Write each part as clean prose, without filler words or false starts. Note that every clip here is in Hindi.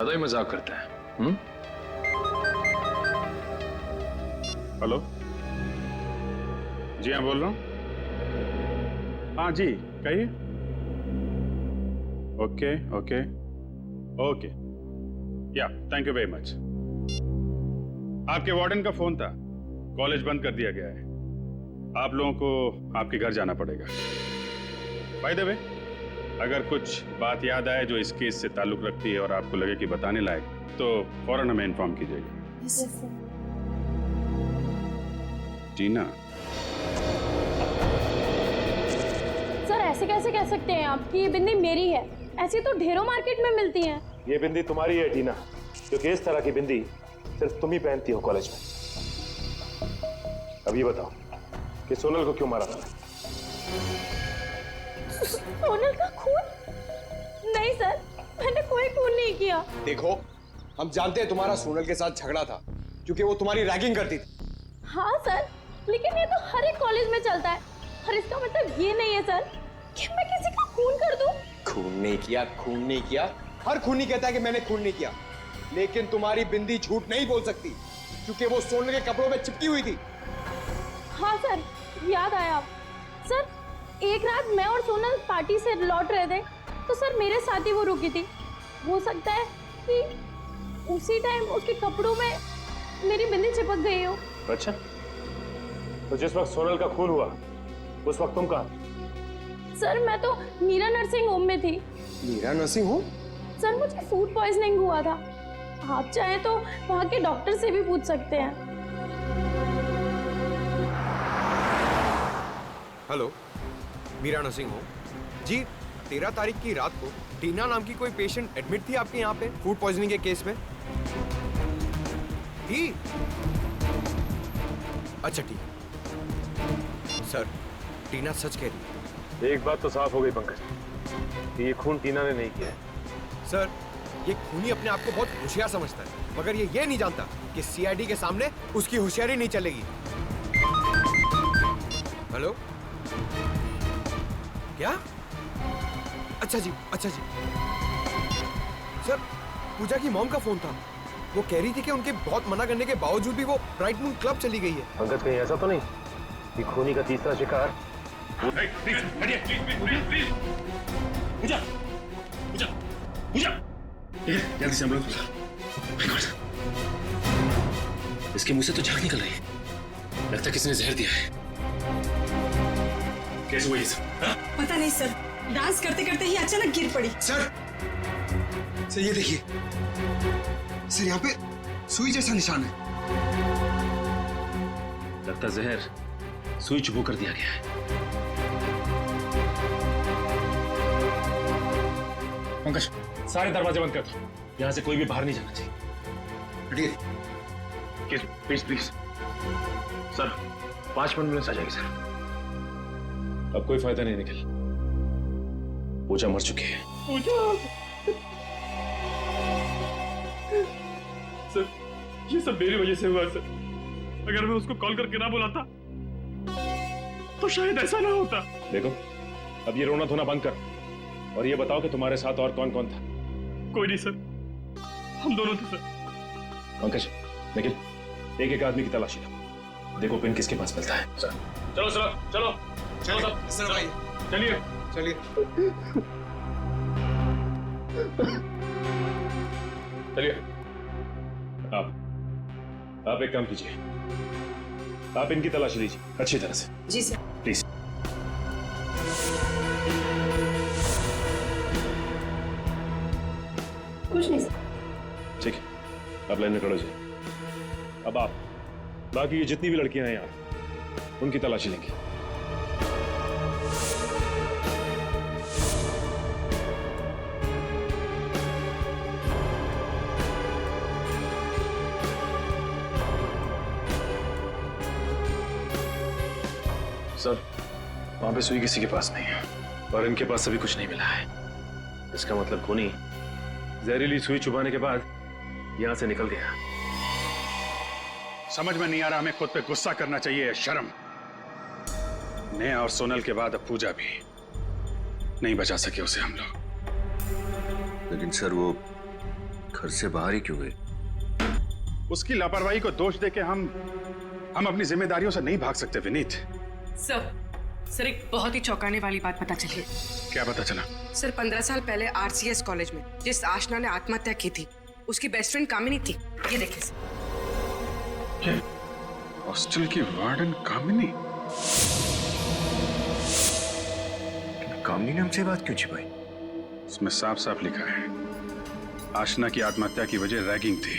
ज्यादा ही मजाक करता है। हेलो जी, हाँ बोल रहा हूँ। हाँ जी, कहिए। ओके ओके ओके, या थैंक यू वेरी मच। आपके वार्डन का फोन था, कॉलेज बंद कर दिया गया है, आप लोगों को आपके घर जाना पड़ेगा। बाय द वे, अगर कुछ बात याद आए जो इस केस से ताल्लुक रखती है और आपको लगे कि बताने लायक, तो फौरन हमें इन्फॉर्म कीजिएगा। Yes sir. टीना, सर ऐसे कैसे कह सकते हैं आप कि ये बिंदी मेरी है? ऐसी तो ढेरों मार्केट में मिलती हैं। ये बिंदी तुम्हारी है टीना, क्योंकि इस तरह की बिंदी सिर्फ तुम ही पहनती हो कॉलेज में। अब ये बताओ कि सोनल को क्यों मारा था? सोनल का खून? नहीं सर, मैंने कोई खून नहीं किया। देखो, हम जानते हैं तुम्हारा सोनल के साथ झगड़ा था क्योंकि वो तुम्हारी रैगिंग करती थी। हाँ सर, लेकिन ये तो हर एक कॉलेज में चलता है और इसका मतलब ये नहीं है सर कि मैं किसी का खून कर दूं। खून नहीं किया, खून नहीं किया। हर खूनी कहता है कि मैंने खून नहीं किया, लेकिन तुम्हारी बिंदी झूठ नहीं बोल सकती क्योंकि वो सोनल के कपड़ों में चिपकी हुई थी। हाँ सर, याद आया आप। सर, एक रात मैं और सोनल पार्टी से लौट रहे थे तो सर मेरे साथ ही वो रुकी थी। हो सकता है कि उसी टाइम उसके कपड़ों में मेरी बिंदी चिपक गई हो। अच्छा, तो जिस वक्त सोनल का खून हुआ उस वक्त तुम कहाँ? सर मैं तो मीरा नर्सिंग होम में थी। Meera nursing home? सर मुझे फूड पॉइजनिंग हुआ था। आप चाहें तो वहाँ के डॉक्टर से भी पूछ सकते हैं। हेलो, मीरा नर्सिंग होम जी। 13 तारीख की रात को टीना नाम की कोई पेशेंट एडमिट थी आपके यहाँ पे फूड पॉइजनिंग के केस में? थी? अच्छा ठीक। सर, टीना सच कह रही है। एक बात तो साफ हो गई पंकज, कि ये खून टीना ने नहीं किया है। सर, ये खूनी अपने आप को बहुत होशियार समझता है, मगर ये नहीं जानता कि सीआईडी के सामने उसकी होशियारी नहीं चलेगी। हेलो, क्या? अच्छा जी, अच्छा जी। सर, पूजा की मॉम का फोन था। वो कह रही थी कि उनके बहुत मना करने के बावजूद भी वो ब्राइट मून क्लब चली गई है। पंकज, कहीं ऐसा तो नहीं कि खूनी का तीसरा शिकार? जल्दी से एम्बुलेंस बुला। इसके मुंह से तो झाग निकल रही है, लगता है किसी ने जहर दिया है। कैसे हुआ ये सब? पता नहीं सर, डांस करते करते ही अचानक गिर पड़ी। सर ये देखिए सर, यहाँ पे सुई जैसा निशान है। लगता जहर सुई चुभो कर दिया गया है। पंकज, सारे दरवाजे बंद कर दो, यहाँ से कोई भी बाहर नहीं जाना चाहिए। प्लीज प्लीज सर, 5 मिनट में आ जाएगी सर। अब कोई फायदा नहीं निकल, पूजा मर चुकी है। सर, ये सब मेरी वजह से हुआ सर। अगर मैं उसको कॉल करके ना बुलाता तो शायद ऐसा ना होता। देखो, अब ये रोना धोना बंद कर और ये बताओ कि तुम्हारे साथ और कौन कौन था? कोई नहीं सर, हम दोनों थे सर। पंकज, निखिल, एक एक आदमी की तलाशी लो, देखो पिन किसके पास मिलता है। सर चलो सर, चलो चलो सब सर भाई, चलिए चलिए। चलिए। आप एक काम कीजिए, आप इनकी तलाशी लीजिए अच्छी तरह से। जी सर। प्लीज। कुछ नहीं सर। ठीक है, आप लाइन में खड़े हो जाइए। अब आप बाकी ये जितनी भी लड़कियां हैं यहाँ, उनकी तलाशी लेंगे। सर, वहां पे सुई किसी के पास नहीं है और इनके पास अभी कुछ नहीं मिला है। इसका मतलब खूनी जहरीली सुई चुभाने के बाद यहां से निकल गया। समझ में नहीं आ रहा हमें खुद पे गुस्सा करना चाहिए या शर्म। नेहा और सोनल के बाद अब पूजा भी नहीं बचा सके उसे हम लोग। लेकिन सर, वो घर से बाहर ही क्यों गई? उसकी लापरवाही को दोष देके हम अपनी जिम्मेदारियों से नहीं भाग सकते विनीत। सर एक बहुत ही चौंकाने वाली बात पता चली। क्या पता चला? सर 15 साल पहले आरसीएस कॉलेज में जिस आशना ने आत्महत्या की थी, उसकी बेस्ट फ्रेंड कामिनी थी। ये देखिए सर। हॉस्टल की वार्डन कामिनी। कामिनी ने हमसे बात क्यों छिपाई? इसमें साफ साफ लिखा है, आशना की आत्महत्या की वजह रैगिंग थी।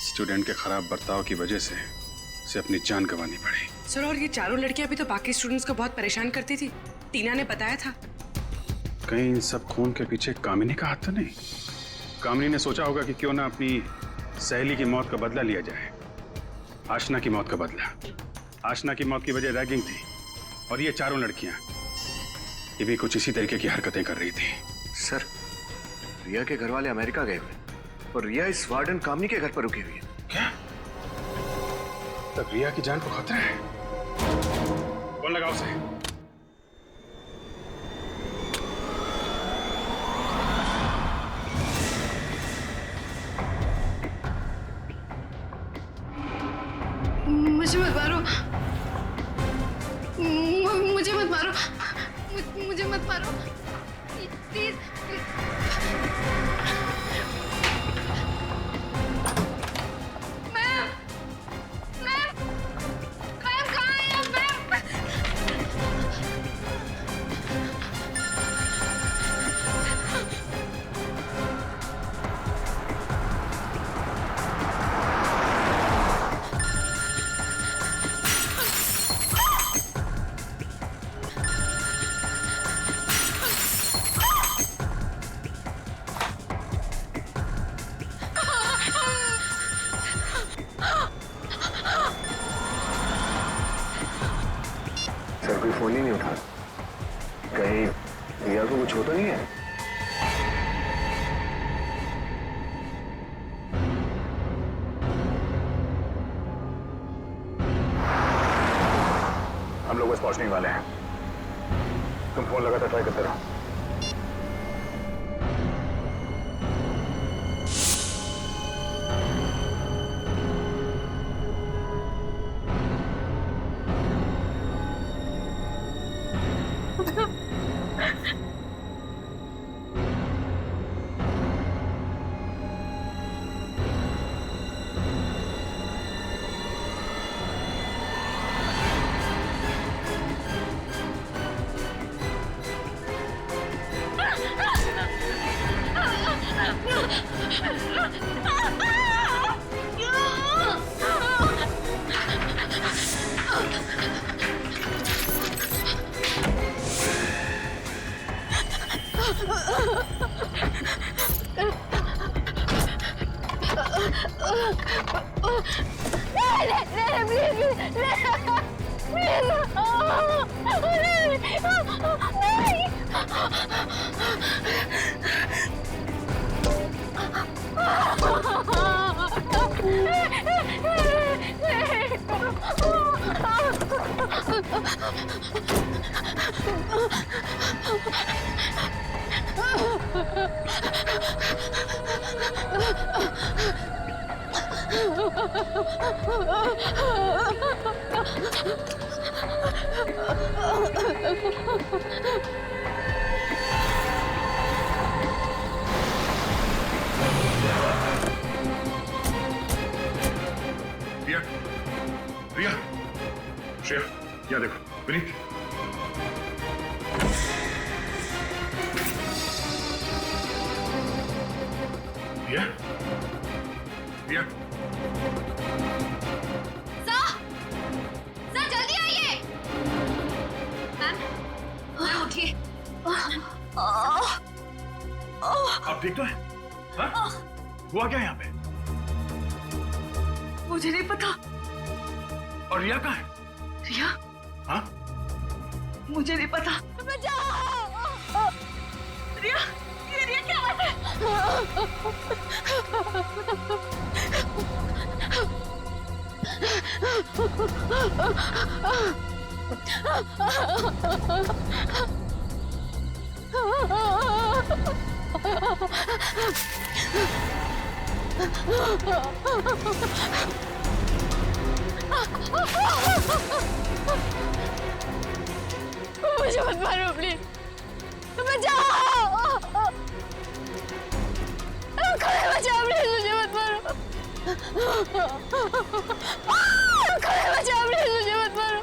स्टूडेंट के खराब बर्ताव की वजह से उसे अपनी जान गंवानी पड़ी। सर और ये चारों लड़कियां भी तो बाकी स्टूडेंट्स को बहुत परेशान करती थी। टीना ने बताया था। कहीं इन सब खून के पीछे कामिनी का हाथ तो नहीं? कामिनी ने सोचा होगा कि क्यों ना अपनी सहेली की मौत का बदला लिया जाए। आशना की मौत का बदला। आशना की मौत की वजह रैगिंग थी और ये चारों लड़कियां ये भी कुछ इसी तरीके की हरकतें कर रही थी। सर, रिया के घर वाले अमेरिका गए हुए और रिया इस वार्डन कामिनी के घर पर रुकी हुई है। क्या? तब रिया की जान को खतरा है। फोन लगाओ उसे। मुझे मत मारो, मुझे मत मारो, मुझे मत मारो प्लीज। मैम, मैम, मैम कहाँ है आप? मैम, सर कोई फोन ही नहीं उठा। कहीं रिया को कुछ हो तो नहीं है? हम लोग बस पहुंचने ही वाले हैं। तुम फोन लगातार ट्राई करते रहो। रिया, रिया, श्रेया, यहाँ देखो, विनीत। रिया, रिया, सर जल्दी आइए। मैम उठिए। आप ठीक तो हैं? हाँ? हुआ क्या यहाँ पे? मुझे नहीं पता। और रिया कहाँ है? रिया? हाँ? मुझे नहीं पता। रिया, ये रिया क्या है? मुझे मत मारो प्लीज, बचाओ, बचाओ प्लीज, मुझे मत मारो, बचाओ प्लीज, मुझे मत मारो।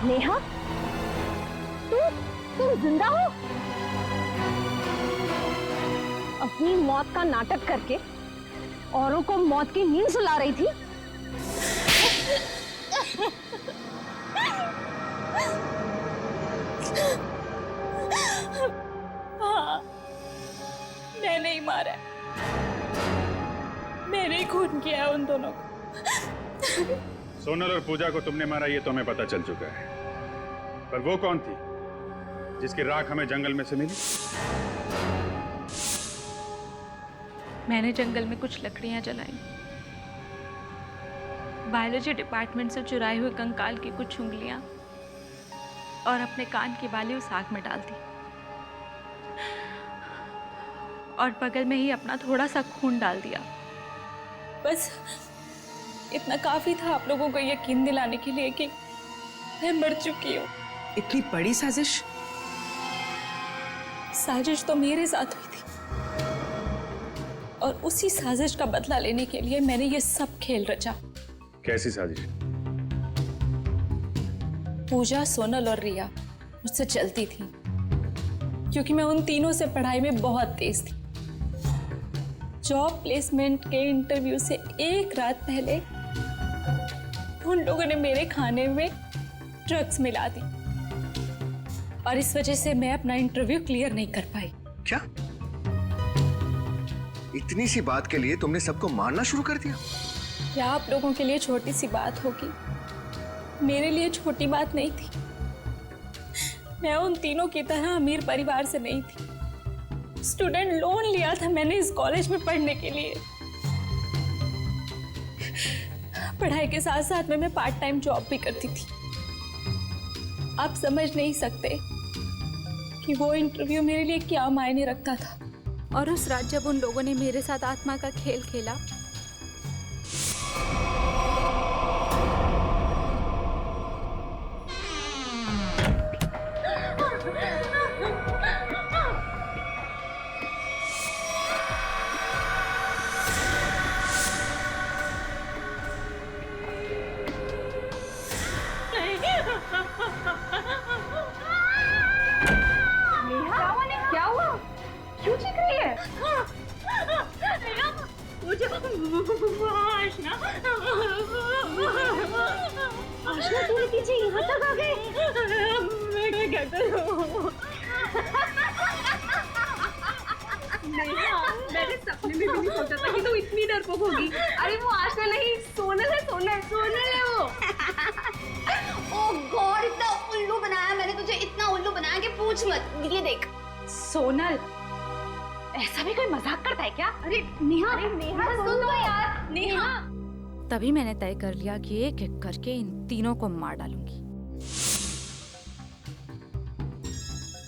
नेहा, तुम जिंदा हो? अपनी मौत का नाटक करके औरों को मौत की नींद सुला रही थी। हाँ, मैंने ही मारा, मैंने ही खून किया उन दोनों को। सोनल और पूजा को तुमने मारा ये तो हमें पता चल चुका है, पर वो कौन थी जिसकी राख हमें जंगल में से मिली? मैंने जंगल में कुछ लकड़ियां जलाई, बायोलॉजी डिपार्टमेंट से चुराए हुए कंकाल की कुछ उंगलियां और अपने कान की बाली उस आग में डाल दी, और बगल में ही अपना थोड़ा सा खून डाल दिया। बस इतना काफी था आप लोगों को यकीन दिलाने के लिए कि मैं मर चुकी हूँ। इतनी बड़ी साजिश? साजिश तो मेरे साथ हुई थी, और उसी साजिश का बदला लेने के लिए मैंने ये सब खेल रचा। कैसी साजिश? पूजा, सोनल और रिया मुझसे चलती थी, क्योंकि मैं उन तीनों से पढ़ाई में बहुत तेज थी। जॉब प्लेसमेंट के इंटरव्यू से एक रात पहले उन लोगों ने मेरे खाने में ड्रग्स मिला दी, और इस वजह से मैं अपना इंटरव्यू क्लियर नहीं कर पाई। क्या? इतनी सी बात के लिए तुमने सबको मारना शुरू कर दिया? क्या आप लोगों के लिए छोटी सी बात होगी, मेरे लिए छोटी बात नहीं थी। मैं उन तीनों की तरह अमीर परिवार से नहीं थी। स्टूडेंट लोन लिया था मैंने इस कॉलेज में पढ़ने के लिए। पढ़ाई के साथ साथ में मैं पार्ट टाइम जॉब भी करती थी। आप समझ नहीं सकते कि वो इंटरव्यू मेरे लिए क्या मायने रखता था। और उस रात जब उन लोगों ने मेरे साथ आत्मा का खेल खेला, क्या हुआ? क्यों चीख रही है? आशना तूने पीछे यहाँ तक आ गए? मैं क्या करूँ? मैंने सपने में भी नहीं सोचा था कि तू इतनी डरपोक होगी। अरे वो आशना नहीं, सोनल है, सोनल है वो। ओह गॉड, इतना उल्लू बनाया मैंने तुझे, इतना उल्लू बनाया कि पूछ मत। ये देख सोनल, ऐसा भी कोई मजाक करता है क्या? अरे नेहा, सुन तो यार। नेहा, तभी मैंने तय कर लिया कि एक एक करके इन तीनों को मार डालूंगी।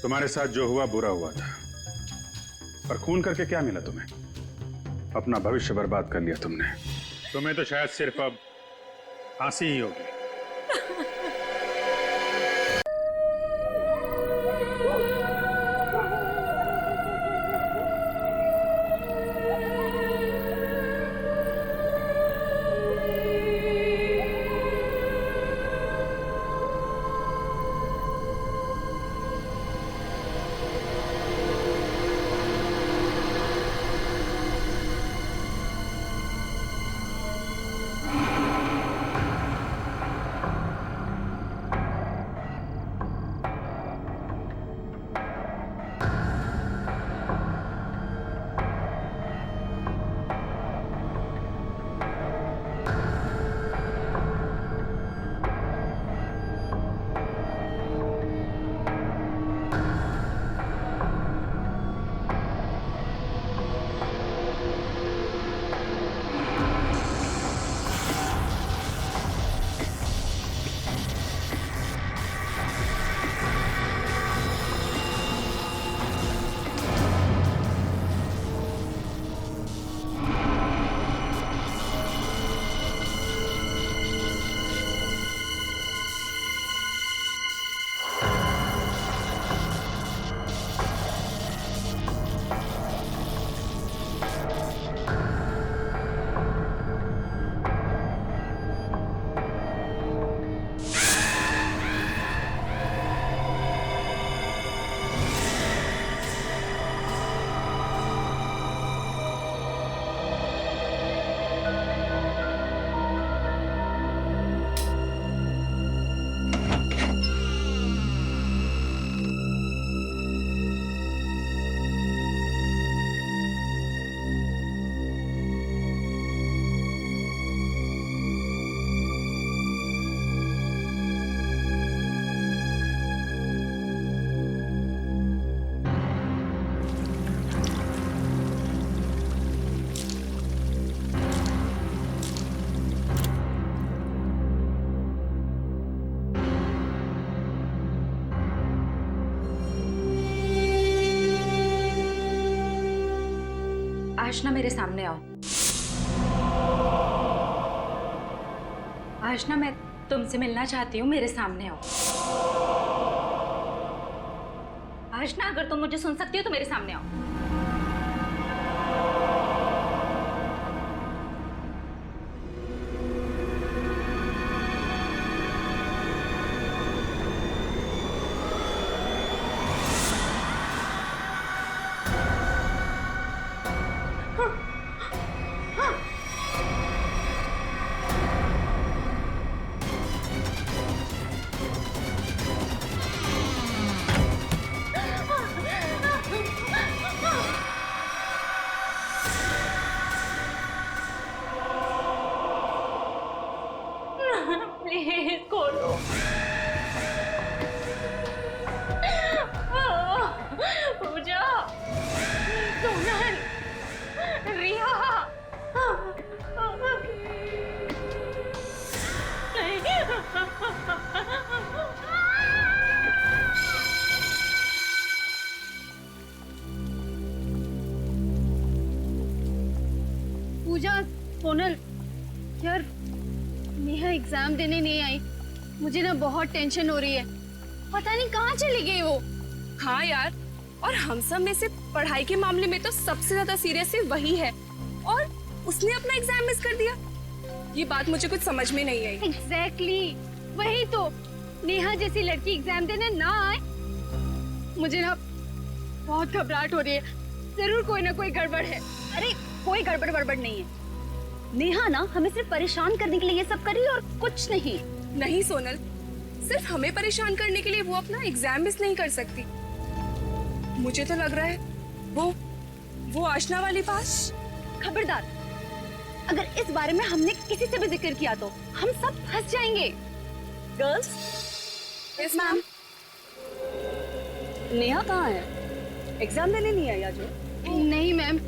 तुम्हारे साथ जो हुआ बुरा हुआ था, पर खून करके क्या मिला तुम्हें? अपना भविष्य बर्बाद कर लिया तुमने। तुम्हें तो शायद सिर्फ अब फांसी ही होगी। आशना मेरे सामने आओ। आशना मैं तुमसे मिलना चाहती हूँ, मेरे सामने आओ। आशना अगर तुम मुझे सुन सकती हो तो मेरे सामने आओ। प्लीज खोलो। पूजा, सोनल, रिया। पूजा, सोनल, यार नेहा एग्जाम देने नहीं आई। मुझे ना बहुत टेंशन हो रही है। पता नहीं कहाँ चली गई वो। हाँ यार, और हम सब में से पढ़ाई के मामले में तो सबसे ज्यादा सीरियस वही है, और उसने अपना एग्जाम मिस कर दिया। ये बात मुझे कुछ समझ में नहीं आई। एग्जैक्टली, वही तो। नेहा जैसी लड़की एग्जाम देने ना आए, मुझे ना बहुत घबराहट हो रही है। जरूर कोई ना कोई गड़बड़ है। अरे कोई गड़बड़ नहीं है। नेहा ना हमें सिर्फ परेशान करने के लिए ये सब कर रही है और कुछ नहीं। नहीं सोनल, सिर्फ हमें परेशान करने के लिए वो अपना एग्जाम मिस नहीं कर सकती। मुझे तो लग रहा है वो आशना वाली पास। खबरदार, अगर इस बारे में हमने किसी से भी जिक्र किया तो हम सब फंस जाएंगे। Girls, yes ma'am. नेहा कहाँ है? एग्जाम देने नहीं आई आज? नहीं मैम,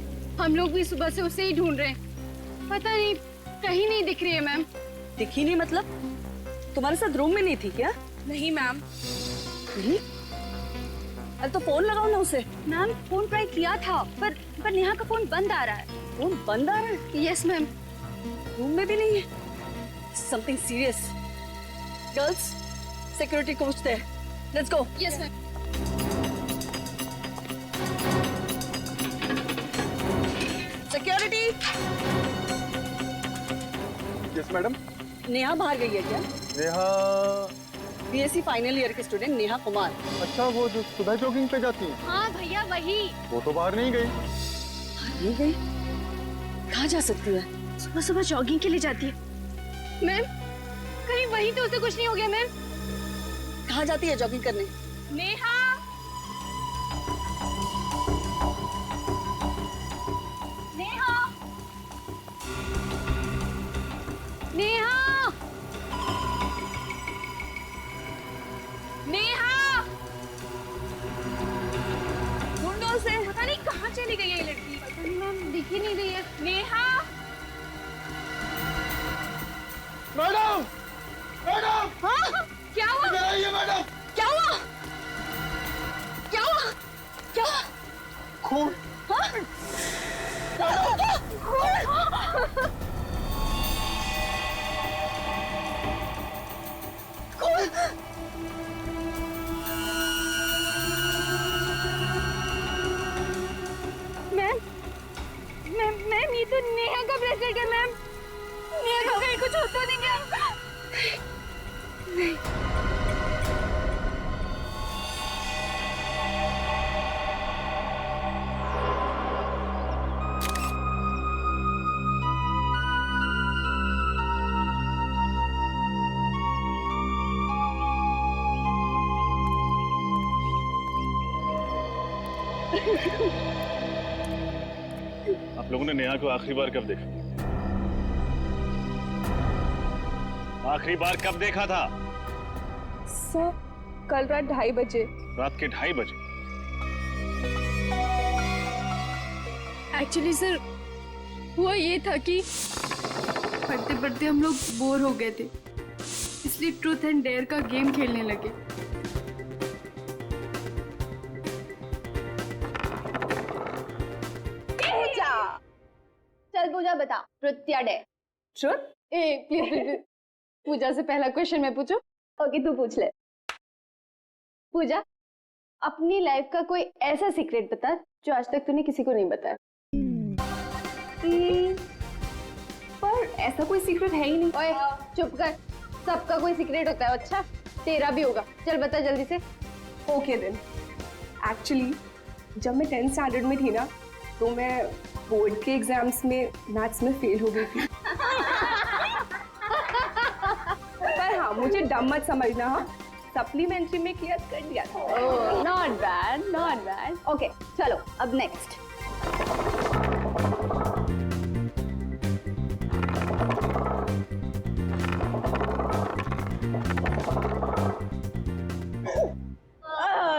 हम लोग भी सुबह से उसे ही ढूंढ रहे हैं। पता नहीं, कहीं नहीं दिख रही है मैम। दिखी नहीं मतलब? तुम्हारे साथ रूम में नहीं थी क्या? नहीं मैम। नहीं? अरे तो फोन लगाओ ना उसे। मैम फोन ट्राई किया था, पर नेहा का फोन बंद आ रहा है। फोन बंद आ रहा है? Yes ma'am. रूम में भी नहीं है। Something serious. Girls, security coach there. Let's go. Yes ma'am. Security. Yes madam. Neha बाहर गई है क्या? नेहा? बीएससी फाइनल ईयर की स्टूडेंट नेहा कुमार। अच्छा, वो जो सुबह जॉगिंग पे जाती है? हाँ भैया वही। वो तो बाहर नहीं गई। नहीं गई? कहाँ जा सकती है? सुबह सुबह जॉगिंग के लिए जाती है। मैम कहीं वहीं तो उसे कुछ नहीं हो गया मैम? कहाँ जाती है जॉगिंग करने? नेहा। नेहा। नेहा। नेहा। ढूंढो उसे। पता नहीं कहाँ चली गई है ये लड़की। पता नहीं मैम, दिख ही नहीं रही है। नेहा। मैडम! मैडम! हाँ? क्या हुआ? इधर आइए मैडम! क्या हुआ? क्या हुआ? क्या हुआ? खून! हाँ? मैम ये तो नेहा का ब्रेसलेट है मैम। नेहा को कहीं कुछ होता नहीं क्या? नहीं। आप लोगों ने नेहा को आखिरी बार कब देखा? आखिरी बार कब देखा था? सर, कल रात 2:30 बजे। रात के 2:30 बजे? एक्चुअली सर हुआ ये था कि पढ़ते पढ़ते हम लोग बोर हो गए थे, इसलिए ट्रूथ एंड डेयर का गेम खेलने लगे। पूजा बता, ट्रुथ या डेयर? ट्रुथ? ए प्लीज प्लीज पूजा से पहला क्वेश्चन मैं पूछूं? ओके तू पूछ ले। पूजा, अपनी लाइफ का कोई ऐसा सीक्रेट बता जो आज तक तूने किसी को नहीं बताया। पर ऐसा कोई सीक्रेट है ही नहीं। ओए चुप कर, सबका कोई सीक्रेट होता है। अच्छा तेरा भी होगा, चल बता जल्दी से। ओके देन, एक्चुअली जब मैं 10th स्टैंडर्ड में थी ना, तो मैं बोर्ड के एग्जाम्स में मैथ्स में फेल हो गई थी। पर हाँ, मुझे डम मत समझना। हाँ, सप्लीमेंट्री में क्लियर कर दिया था। Oh not bad, not bad. Okay चलो अब नेक्स्ट।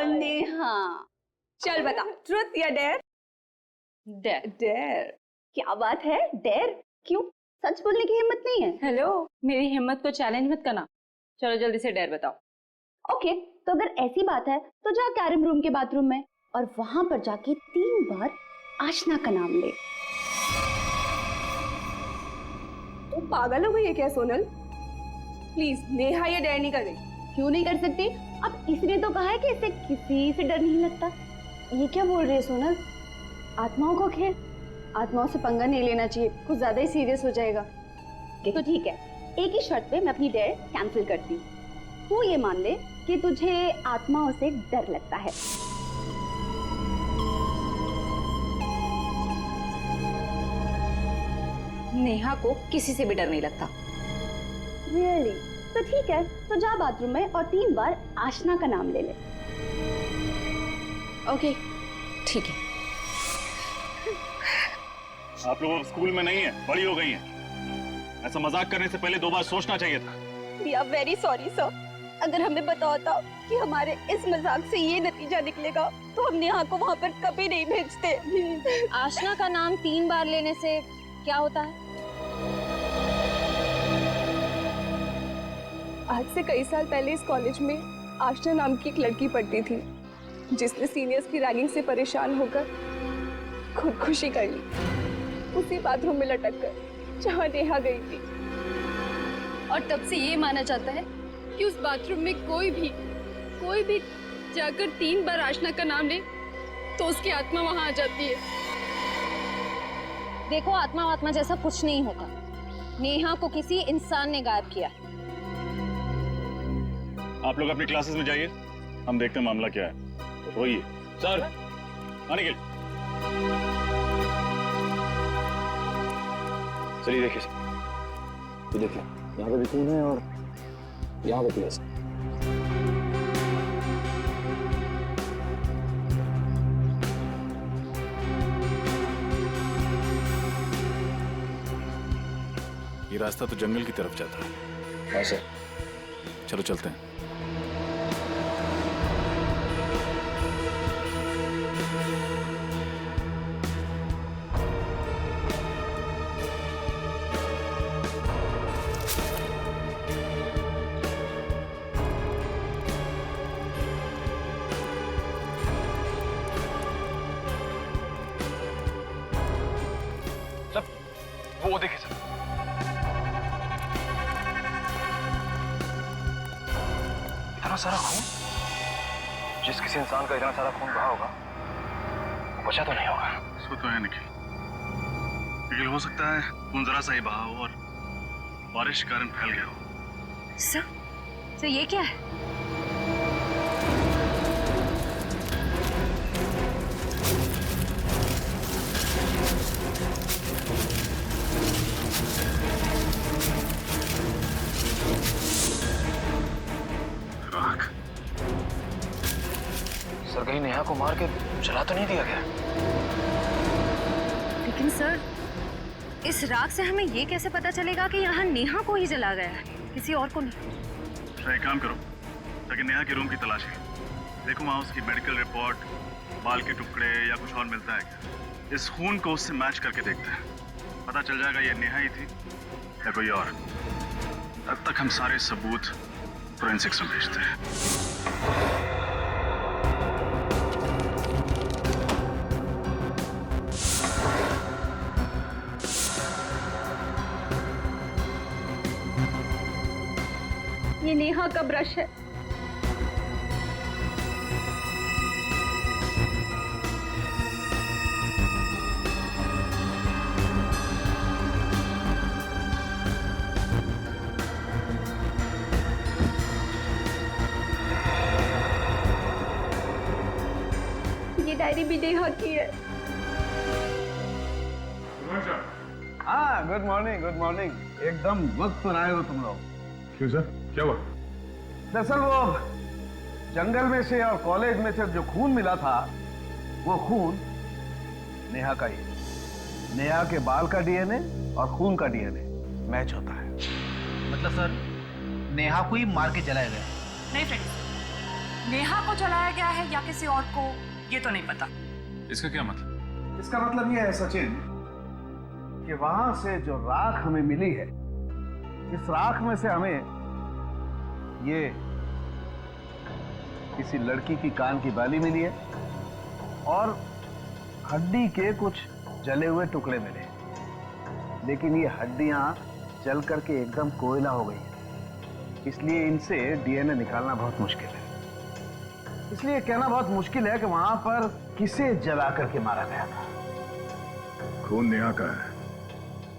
नेहा चल बता, ट्रुथ या डेयर? डेयर। डेयर? क्या बात है, डेयर? क्यों, सच बोलने की हिम्मत नहीं है? हेलो, मेरी हिम्मत को चैलेंज मत करना। चलो जल्दी से डेयर बताओ। ओके तो अगर ऐसी बात है तो जा कैरम रूम के बाथरूम में और वहां पर जाके 3 बार आशना का नाम ले। तू पागल हो गई है क्या सोनल? प्लीज नेहा ये डेयर नहीं कर रही। क्यों नहीं कर सकती? अब इसने तो कहा है कि इसे किसी से डर नहीं लगता। ये क्या बोल रही है सोनल? आत्माओं का खेल, आत्माओं से पंगा नहीं लेना चाहिए, कुछ ज्यादा ही सीरियस हो जाएगा। तो ठीक है, एक ही शर्त पे मैं अपनी डेयर कैंसिल करती हूँ। तू ये मान ले कि तुझे आत्माओं से डर लगता है। नेहा को किसी से भी डर नहीं लगता। रियली? तो ठीक है, तो जा बाथरूम में और 3 बार आशना का नाम ले ले। ओके ठीक है। आप लोग स्कूल में नहीं है, बड़ी हो गई हैं। ऐसा मजाक करने से पहले 2 बार सोचना चाहिए था। We are very sorry sir. अगर हमें पता होता कि हमारे इस मजाक से ये नतीजा निकलेगा तो हम नेहा को वहाँ पर कभी नहीं भेजते। आशना का नाम 3 बार लेने से क्या होता है? आज से कई साल पहले इस कॉलेज में आशना नाम की एक लड़की पढ़ती थी, जिसने सीनियर्स की रैगिंग से परेशान होकर खुदकुशी कर ली, उसी बाथरूम में लटक कर जहाँ नेहा गई थी। और तब से ये माना जाता है कि उस बाथरूम में कोई भी जाकर 3 बार आशना का नाम ले तो उसकी आत्मा वहां आ जाती है। देखो, आत्मा जैसा कुछ नहीं होता। नेहा को किसी इंसान ने गायब किया। आप लोग अपनी क्लासेस में जाइए, हम देखते हैं मामला क्या है। रोइए सर, आने के लिए। चलिए देखिए सर, तो देखिए यहाँ पे भी खून है और यहाँ पे प्लेस। ये रास्ता तो जंगल की तरफ जाता है। हाँ सर। चलो चलते हैं। वो देखिए सर, इतना सारा खून। जिस किसी इंसान का इतना सारा खून बहा होगा वो बचा तो नहीं होगा। इसको तो है निखिल, लेकिन हो सकता है खून जरा सा ही बहा हो और बारिश के कारण फैल गया हो। सर ये क्या है? सर कहीं नेहा को मार के जला तो नहीं दिया गया? लेकिन सर, इस राख से हमें ये कैसे पता चलेगा कि यहाँ नेहा को ही जला गया है, किसी और को नहीं? तो एक काम करो, ताकि नेहा के रूम की तलाशी देखो, वहाँ उसकी मेडिकल रिपोर्ट, बाल के टुकड़े या कुछ और मिलता है क्या? इस खून को उससे मैच करके देखते हैं, पता चल जाएगा ये नेहा ही थी या कोई और। तब तक हम सारे सबूत फोरेंसिक्स में भेजते हैं। ये नेहा का ब्रश है। ये डायरी भी नेहा की है। हाँ, गुड मॉर्निंग। एकदम वक्त पर आए हो तुम लोग। क्यों सर, क्या हुआ? दरअसल वो जंगल में से और कॉलेज में से जो खून मिला था, वो खून नेहा का ही। नेहा के बाल का डीएनए और खून का डीएनए मैच होता है। मतलब सर, नेहा को ही मार के जलाया गया? नहीं फ्रेंड, नेहा को जलाया गया है या किसी और को, ये तो नहीं पता। इसका क्या मतलब? इसका मतलब ये है सचिन कि वहां से जो राख हमें मिली है, इस राख में से हमें ये किसी लड़की की कान की बाली मिली है और हड्डी के कुछ जले हुए टुकड़े मिले। लेकिन ये हड्डियां जल करके एकदम कोयला हो गई है, इसलिए इनसे डीएनए निकालना बहुत मुश्किल है। इसलिए कहना बहुत मुश्किल है कि वहां पर किसे जला करके मारा गया था। खून नेहा का है,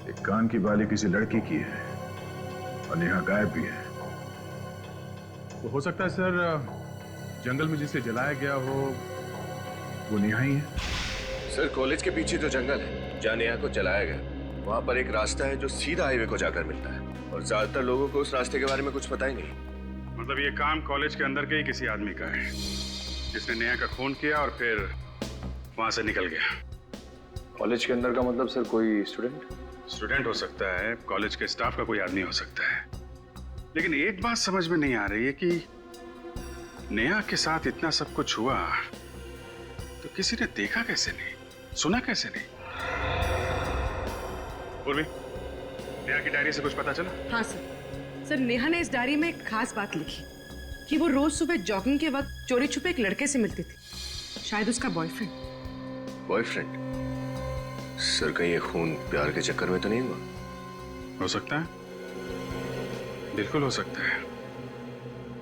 एक कान की बाली किसी लड़की की है और नेहा गायब भी है। तो हो सकता है सर, जंगल में जिसे जलाया गया हो वो नेहा ही है। सर, कॉलेज के पीछे जो जंगल है जहाँ नेहा को जलाया गया, वहां पर एक रास्ता है जो सीधा हाईवे को जाकर मिलता है और ज्यादातर लोगों को उस रास्ते के बारे में कुछ पता ही नहीं। मतलब ये काम कॉलेज के अंदर के ही किसी आदमी का है जिसने नेहा का खून किया और फिर वहां से निकल गया। कॉलेज के अंदर का मतलब सर कोई स्टूडेंट हो सकता है, कॉलेज के स्टाफ का कोई आदमी हो सकता है। लेकिन एक बात समझ में नहीं आ रही है कि नेहा के साथ इतना सब कुछ हुआ तो किसी ने देखा कैसे नहीं, सुना कैसे नहीं? पूर्वी, नेहा की डायरी से कुछ पता चला? हाँ सर, नेहा ने इस डायरी में एक खास बात लिखी कि वो रोज सुबह जॉगिंग के वक्त चोरी छुपे एक लड़के से मिलती थी, शायद उसका बॉयफ्रेंड? सर, कहीं ये खून प्यार के चक्कर में तो नहीं हुआ? हो सकता है, बिल्कुल हो सकता है।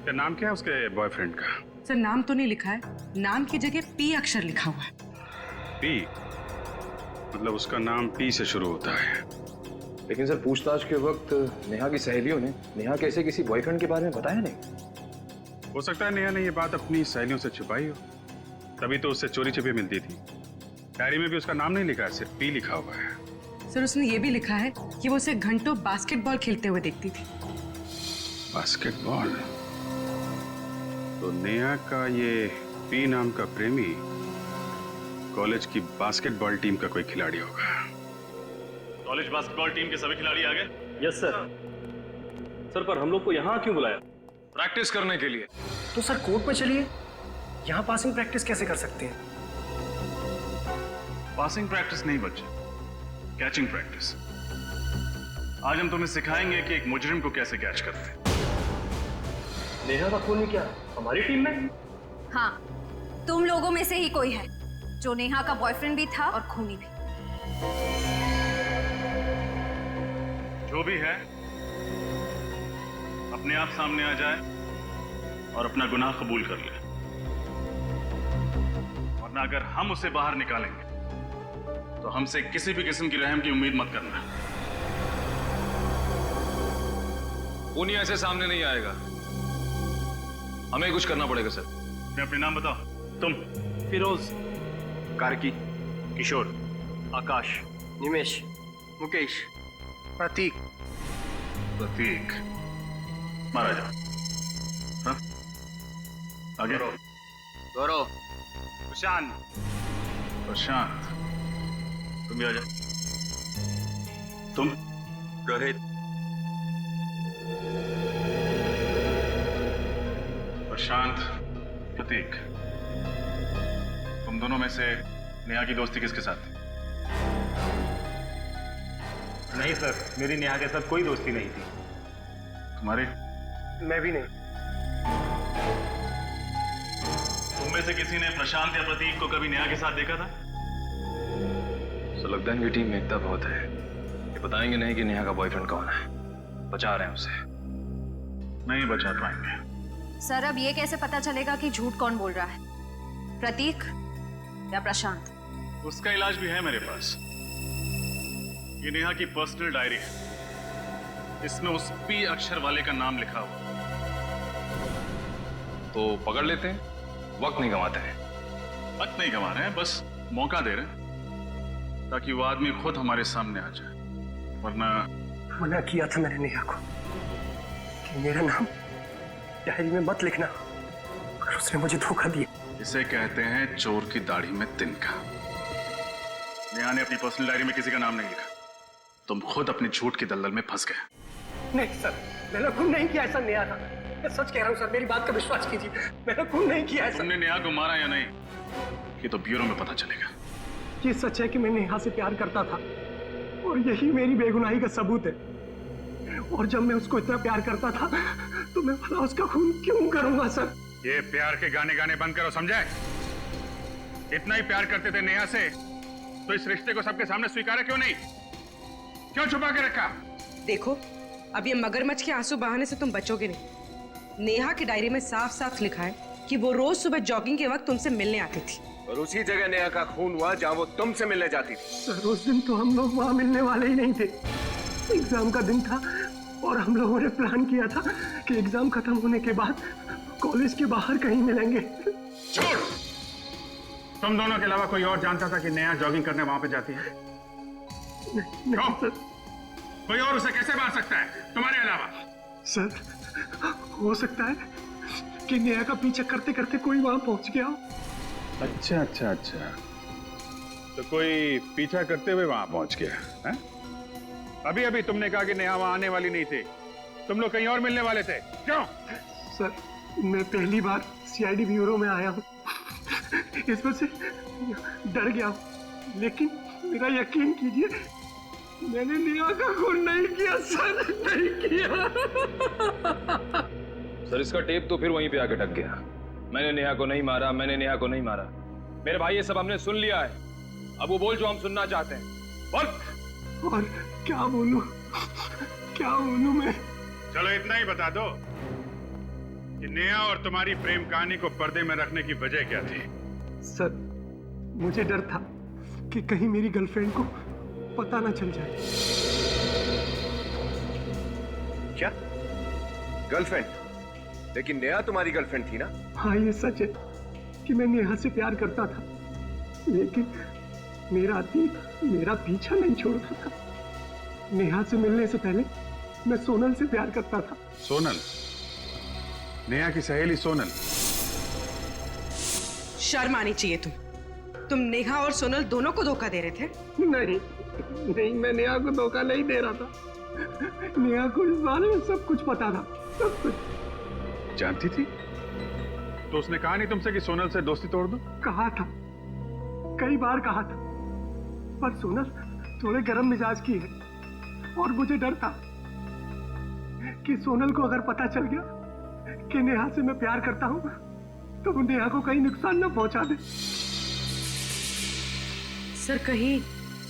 क्या नाम क्या है उसके बॉयफ्रेंड का? सर, नाम तो नहीं लिखा है, नाम की जगह पी अक्षर लिखा हुआ है। पी? मतलब उसका नाम पी से शुरू होता है। लेकिन सर, पूछताछ के वक्त नेहा की सहेलियों ने नेहा कैसे किसी बॉयफ्रेंड के बारे में बताया नहीं। हो सकता है नेहा ने ये बात अपनी सहेलियों से छुपाई हो, तभी तो उससे चोरी छिपे मिलती थी। डायरी में भी उसका नाम नहीं लिखा है, सिर्फ पी लिखा हुआ है। सर, उसने ये भी लिखा है कि वो उसे घंटों बास्केटबॉल खेलते हुए देखती थी। बास्केटबॉल? तो नेहा का ये पी नाम का प्रेमी कॉलेज की बास्केटबॉल टीम का कोई खिलाड़ी होगा। कॉलेज बास्केटबॉल टीम के सभी खिलाड़ी आ गए? Yes sir. सर, पर हम लोग को यहाँ क्यों बुलाया? प्रैक्टिस करने के लिए। तो सर कोर्ट में चलिए, यहाँ पासिंग प्रैक्टिस कैसे कर सकते हैं? पासिंग प्रैक्टिस नहीं बच्चे, कैचिंग प्रैक्टिस। आज हम तुम्हें सिखाएंगे कि एक मुजरिम को कैसे कैच करते हैं। नेहा का खून क्या हमारी टीम में? हाँ, तुम लोगों में से ही कोई है जो नेहा का बॉयफ्रेंड भी था और खूनी भी। जो भी है अपने आप सामने आ जाए और अपना गुनाह कबूल कर ले, वरना अगर हम उसे बाहर निकालेंगे तो हमसे किसी भी किस्म की रहम की उम्मीद मत करना। खूनी ऐसे सामने नहीं आएगा, हमें कुछ करना पड़ेगा सर। मैं अपने नाम बताओ। तुम? फिरोज, कार्की, किशोर, आकाश, निमेश, मुकेश, प्रतीक। प्रतीक, मारा जाओ। हाँ? आगे। गौरव, प्रशांत, प्रशांत, तुम भी आ जाओ। तुम? रोहित, प्रशांत, प्रतीक, तुम दोनों में से नेहा की दोस्ती किसके साथ थी? नहीं सर, मेरी नेहा के साथ कोई दोस्ती नहीं थी। तुम्हारी? मैं भी नहीं। तुम में से किसी ने प्रशांत या प्रतीक को कभी नेहा के साथ देखा था? तो लगता है इनकी टीम में एकता बहुत है, ये बताएंगे नहीं कि नेहा का बॉयफ्रेंड कौन है, बचा रहे हैं उसे। नहीं बचा पाएंगे। सर अब ये कैसे पता चलेगा कि झूठ कौन बोल रहा है, प्रतीक या प्रशांत? उसका इलाज भी है मेरे पास। ये नेहा की पर्सनल डायरी है, इसमें उस पी अक्षर वाले का नाम लिखा हुआ। तो पकड़ लेते हैं, वक्त नहीं गंवाते हैं। वक्त नहीं गंवा रहे हैं, बस मौका दे रहे हैं ताकि वो आदमी खुद हमारे सामने आ जाए, वरना मना किया था मैंने नेहा को कि मेरा नाम डायरी में मत लिखना, और उसने मुझे धोखा दिया। इसे कहते हैं चोर की दाढ़ी में तिनका। नेहा ने अपनी पर्सनल डायरी में किसी का नाम नहीं लिखा, तुम खुद अपनी झूठ की दलदल में फंस गए। नहीं सर, मैंने खून नहीं किया, ऐसा नेहा था। मैं सच कह रहा हूँ सर, मेरी बात का विश्वास कीजिए, मैंने खून नहीं किया ऐसा। तुमने नेहा को मारा या नहीं, ये तो ब्यूरो में पता चलेगा। ये सच है कि मैं नेहा से प्यार करता था, और यही मेरी बेगुनाही का सबूत है। और जब मैं उसको इतना प्यार करता था तो मैं भला उसका खून क्यों करूंगा सर? ये प्यार के गाने गाने बंद करो, समझे? इतना ही प्यार करते थे नेहा से तो इस रिश्ते को सबके सामने स्वीकारा क्यों नहीं? क्यों छुपा के रखा? देखो, अब ये मगरमच्छ के आंसू बहाने से तुम बचोगे नहीं। नेहा की डायरी में साफ साफ लिखा है कि वो रोज सुबह जॉगिंग के वक्त तुमसे मिलने आती थी, और उसी जगह नेहा का खून हुआ जहाँ वो तुमसे मिलने जाती थी। सर उस दिन तो हम लोग वहां मिलने वाले ही नहीं थे। एग्जाम का दिन था और हम लोगों ने प्लान किया था कि एग्जाम खत्म होने के बाद कॉलेज के बाहर कहीं मिलेंगे। छोड़! तुम दोनों के अलावा कोई और जानता था कि नेहा जॉगिंग करने वहां पे जाती है? नहीं सर। कोई और उसे कैसे मार सकता है तुम्हारे अलावा? सर हो सकता है कि नेहा का पीछा करते करते कोई वहां पहुंच गया हो। अच्छा अच्छा अच्छा, तो कोई पीछा करते हुए वहां पहुंच गया है? अभी अभी तुमने कहा कि नेहा वहां आने वाली नहीं थी, तुम लोग कहीं और मिलने वाले थे, क्यों? सर मैं पहली बार सीआईडी ब्यूरो में आया हूँ, इस वजह से डर गया हूँ, लेकिन मेरा यकीन कीजिए मैंने नेहा का खून नहीं किया सर, नहीं किया। सर इसका टेप तो फिर वहीं पे आके अटक गया। मैंने नेहा को नहीं मारा, मैंने नेहा को नहीं मारा। मेरे भाई ये सब हमने सुन लिया है, अब वो बोल जो हम सुनना चाहते हैं, बोल। और क्या बोलूं, क्या बोलूं मैं? चलो इतना ही बता दो कि नेहा और तुम्हारी प्रेम कहानी को पर्दे में रखने की वजह क्या थी? सर मुझे डर था कि कहीं मेरी गर्लफ्रेंड को पता ना चल जाए। क्या गर्लफ्रेंड? लेकिन नेहा तुम्हारी गर्लफ्रेंड थी ना? हाँ ये सच है कि मैं नेहा से प्यार करता था, लेकिन मेरा दिल मेरा पीछा नहीं छोड़ता था। नेहा से मिलने से पहले मैं सोनल से प्यार करता था। सोनल? नेहा की सहेली सोनल? शर्म आनी चाहिए तुम नेहा और सोनल दोनों को धोखा दे रहे थे। नहीं नहीं, मैं नेहा को धोखा नहीं दे रहा था। नेहा को इस बारे में सब कुछ पता था, सब कुछ। जानती थी? तो उसने कहा नहीं तुमसे कि सोनल से दोस्ती तोड़ दो? कहा था, कई बार कहा था, पर सोनल थोड़े गर्म मिजाज की है और मुझे डर था कि सोनल को अगर पता चल गया कि नेहा से मैं प्यार करता हूं तो वो नेहा को कहीं नुकसान न पहुंचा दे। सर कहीं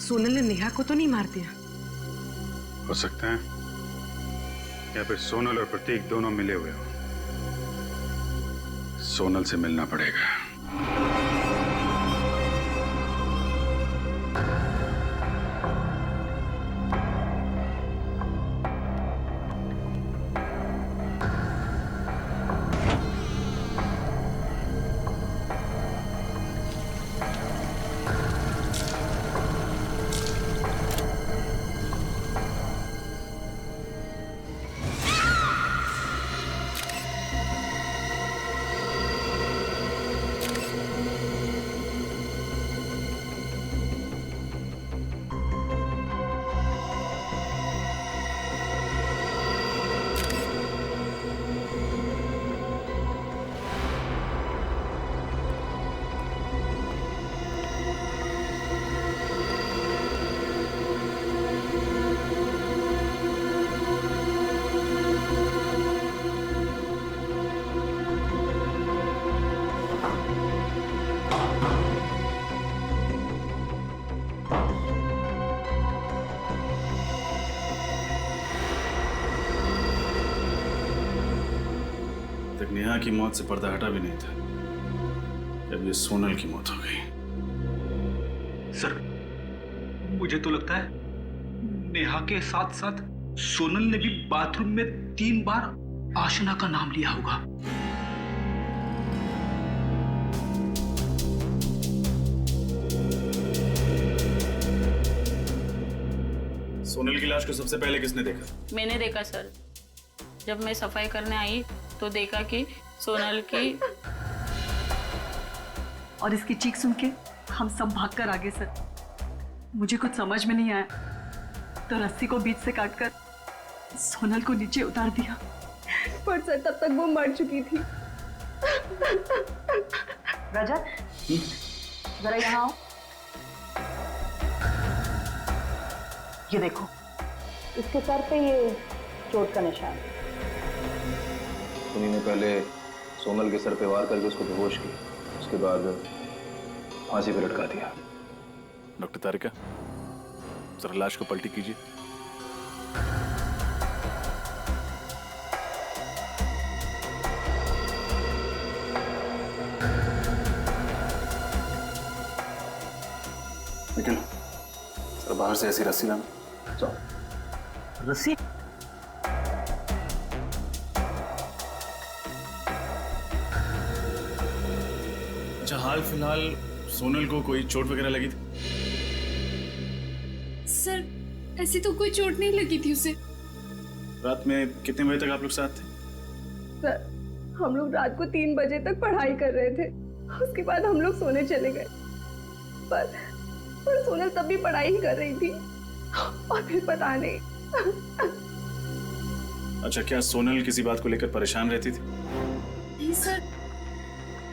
सोनल ने नेहा को तो नहीं मार दिया? हो सकता है या फिर सोनल और प्रतीक दोनों मिले हुए हो। सोनल से मिलना पड़ेगा। अब तक नेहा की मौत से पर्दा हटा भी नहीं था, जब ये सोनल की मौत हो गई। सर, मुझे तो लगता है नेहा के साथ साथ सोनल ने भी बाथरूम में 3 बार आशना का नाम लिया होगा। सोनल की लाश को सबसे पहले किसने देखा? मैंने देखा सर। जब मैं सफाई करने आई तो देखा कि सोनल की और इसकी चीख सुन के हम सब भागकर आ गए सर। मुझे कुछ समझ में नहीं आया तो रस्सी को बीच से काटकर सोनल को नीचे उतार दिया। पर सर तब तक वो मर चुकी थी। रजत, जरा यहाँ आओ। ये देखो, इसके सर पे ये चोट का निशान। उन्हीं ने पहले सोनल के सर पे वार करके उसको बेहोश की, उसके बाद फांसी पे लटका दिया। डॉक्टर तारिका, जरा लाश को पलटी कीजिए। निकल, जरा बाहर से ऐसी रस्सी लाना। चलो। रस्सी? अच्छा, हाल फिलहाल सोनल को कोई चोट वगैरह लगी थी? सर, ऐसी तो कोई चोट नहीं लगी थी उसे। रात में कितने बजे तक आप लोग साथ थे? सर, हम लोग रात को 3 बजे तक पढ़ाई कर रहे थे। उसके बाद हम लोग सोने चले गए। पर सोनल तब भी पढ़ाई ही कर रही थी और फिर पता नहीं। अच्छा, क्या सोनल किसी बात को लेकर परेशान रहती थी? नहीं सर,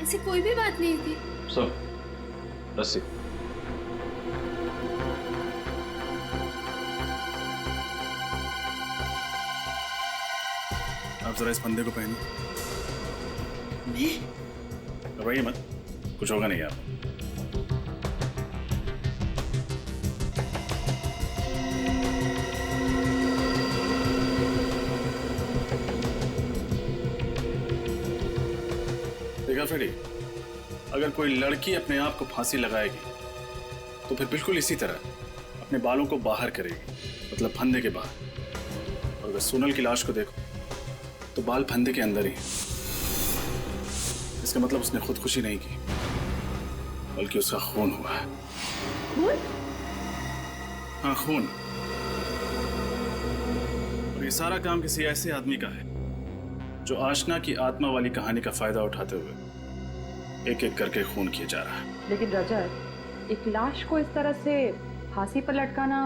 ऐसी कोई भी बात नहीं थी। सब रस्सी। आप जरा इस फंदे को पहनिए। घबराइए मत, कुछ होगा नहीं आप। देखा फ्रेडी, अगर कोई लड़की अपने आप को फांसी लगाएगी तो फिर बिल्कुल इसी तरह अपने बालों को बाहर करेगी, मतलब फंदे के बाहर। और अगर सोनल की लाश को देखो तो बाल फंदे के अंदर ही हैं। इसका मतलब उसने खुदकुशी नहीं की, बल्कि उसका खून हुआ है। खून? हाँ, खून। और ये सारा काम किसी ऐसे आदमी का है जो आशना की आत्मा वाली कहानी का फायदा उठाते हुए एक एक करके खून किए जा रहा है। लेकिन रजत, एक लाश को इस तरह से फांसी पर लटकाना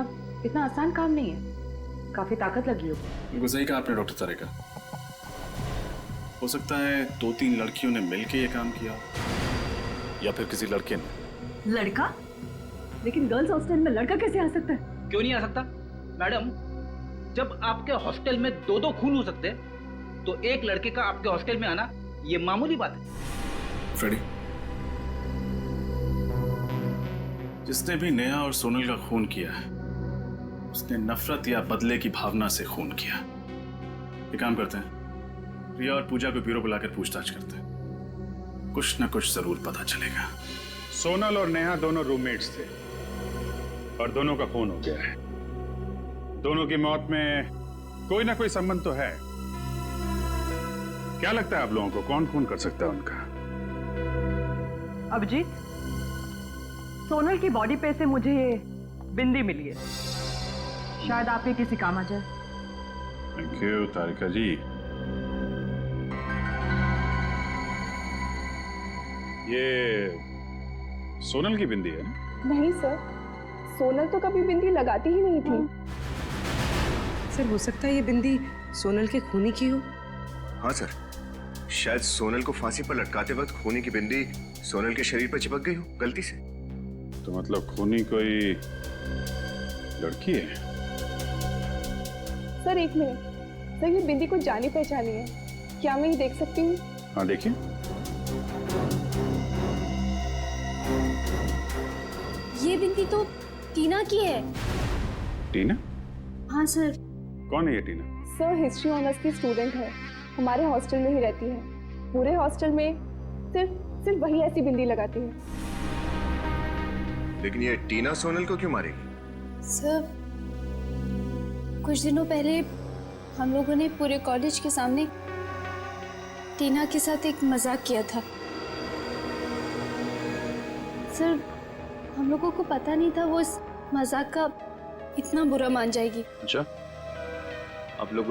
इतना आसान काम नहीं है। काफी ताकत लगी होगी। बिल्कुल सही कहा आपने डॉक्टर तारिका। हो सकता है 2-3 लड़कियों ने मिलकर ये काम किया, या फिर किसी लड़के ने। लड़का? लेकिन गर्ल्स हॉस्टल में लड़का कैसे आ सकता है? क्यों नहीं आ सकता मैडम? जब आपके हॉस्टल में 2-2 खून हो सकते हैं तो एक लड़के का आपके हॉस्टल में आना ये मामूली बात है। फ्रेडी, जिसने भी नेहा और सोनल का खून किया है उसने नफरत या बदले की भावना से खून किया। ये काम करते हैं, प्रिया और पूजा को ब्यूरो बुलाकर पूछताछ करते हैं, कुछ न कुछ जरूर पता चलेगा। सोनल और नेहा दोनों रूममेट्स थे और दोनों का खून हो गया है। दोनों की मौत में कोई ना कोई संबंध तो है। क्या लगता है आप लोगों को, कौन खून कर सकता है उनका? अभिजीत, सोनल की बॉडी पे से मुझे ये बिंदी मिली है, शायद आपके किसी काम आ जाए। थैंक यू तारिका जी। ये सोनल की बिंदी है? नहीं सर, सोनल तो कभी बिंदी लगाती ही नहीं थी। सर, हो सकता है ये बिंदी सोनल के खूनी की हो। हाँ सर, शायद सोनल को फांसी पर लटकाते वक्त खूनी की बिंदी सोनल के शरीर पर चिपक गई हो गलती से। तो मतलब खूनी कोई लड़की है? सर एक मिनट, सर ये बिंदी को जानी पहचानी है, क्या मैं ये देख सकती हूँ? हाँ देखिए। ये बिंदी तो टीना की है। टीना? हाँ सर। कौन है ये टीना? सर हिस्ट्री ऑनर्स की स्टूडेंट है, हमारे हॉस्टल में ही रहती है। पूरे हॉस्टल में सिर्फ वही ऐसी बिंदी लगाती है। लेकिन ये टीना सोनल को क्यों मारेगी? सर, कुछ दिनों पहले हम लोगों ने पूरे कॉलेज के सामने टीना के साथ एक मजाक किया था। सर, हम लोगों को पता नहीं था वो इस मजाक का इतना बुरा मान जाएगी। अच्छा, आप लोग